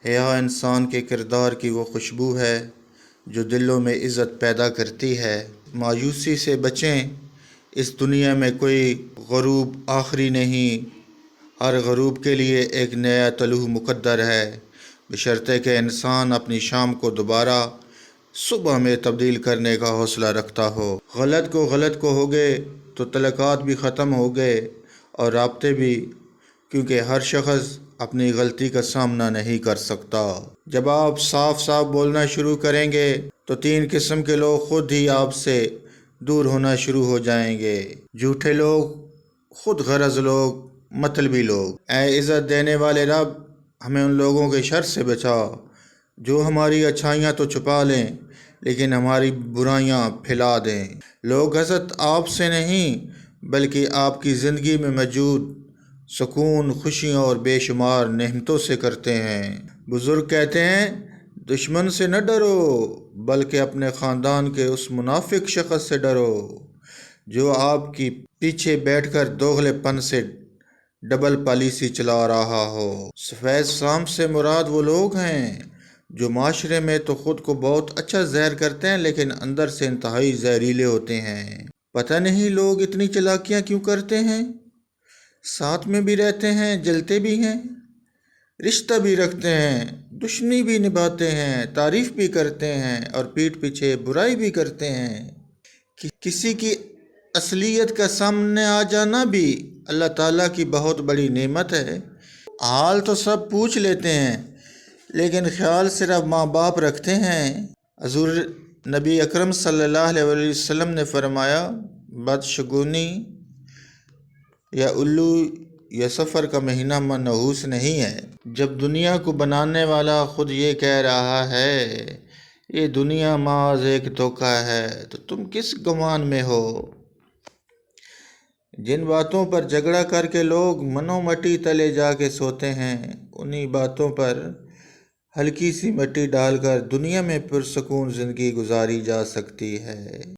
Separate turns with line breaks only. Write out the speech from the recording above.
حیا انسان کے کردار کی وہ خوشبو ہے جو دلوں میں عزت پیدا کرتی ہے۔ مایوسی سے بچیں، اس دنیا میں کوئی غروب آخری نہیں، ہر غروب کے لیے ایک نیا طلوع مقدر ہے، بشرطے کہ انسان اپنی شام کو دوبارہ صبح میں تبدیل کرنے کا حوصلہ رکھتا ہو۔ غلط کو ہو گئے تو تعلقات بھی ختم ہو گئے اور رابطے بھی، کیونکہ ہر شخص اپنی غلطی کا سامنا نہیں کر سکتا۔ جب آپ صاف بولنا شروع کریں گے تو 3 قسم کے لوگ خود ہی آپ سے دور ہونا شروع ہو جائیں گے۔ جھوٹے لوگ، خود غرض لوگ، مطلبی لوگ۔ اے عزت دینے والے رب، ہمیں ان لوگوں کے شر سے بچا جو ہماری اچھائیاں تو چھپا لیں لیکن ہماری برائیاں پھیلا دیں۔ لوگ حسد آپ سے نہیں بلکہ آپ کی زندگی میں موجود سکون، خوشیوں اور بے شمار نعمتوں سے کرتے ہیں۔ بزرگ کہتے ہیں، دشمن سے نہ ڈرو بلکہ اپنے خاندان کے اس منافق شخص سے ڈرو جو آپ کی پیچھے بیٹھ کر دوغلے پن سے ڈبل پالیسی چلا رہا ہو۔ سفید سانپ سے مراد وہ لوگ ہیں جو معاشرے میں تو خود کو بہت اچھا ظاہر کرتے ہیں لیکن اندر سے انتہائی زہریلے ہوتے ہیں۔ پتہ نہیں لوگ اتنی چالاکیاں کیوں کرتے ہیں، ساتھ میں بھی رہتے ہیں، جلتے بھی ہیں، رشتہ بھی رکھتے ہیں، دشمنی بھی نبھاتے ہیں، تعریف بھی کرتے ہیں اور پیٹھ پیچھے برائی بھی کرتے ہیں۔ کسی کی اصلیت کا سامنے آ جانا بھی اللہ تعالیٰ کی بہت بڑی نعمت ہے۔ حال تو سب پوچھ لیتے ہیں لیکن خیال صرف ماں باپ رکھتے ہیں۔ حضور نبی اکرم صلی اللہ علیہ وسلم نے فرمایا، بدشگونی یا الو یا سفر کا مہینہ منحوس نہیں ہے۔ جب دنیا کو بنانے والا خود یہ کہہ رہا ہے یہ دنیا محض ایک دھوکہ ہے تو تم کس گمان میں ہو؟ جن باتوں پر جھگڑا کر کے لوگ منو مٹی تلے جا کے سوتے ہیں، انہی باتوں پر ہلکی سی مٹی ڈال کر دنیا میں پرسکون زندگی گزاری جا سکتی ہے۔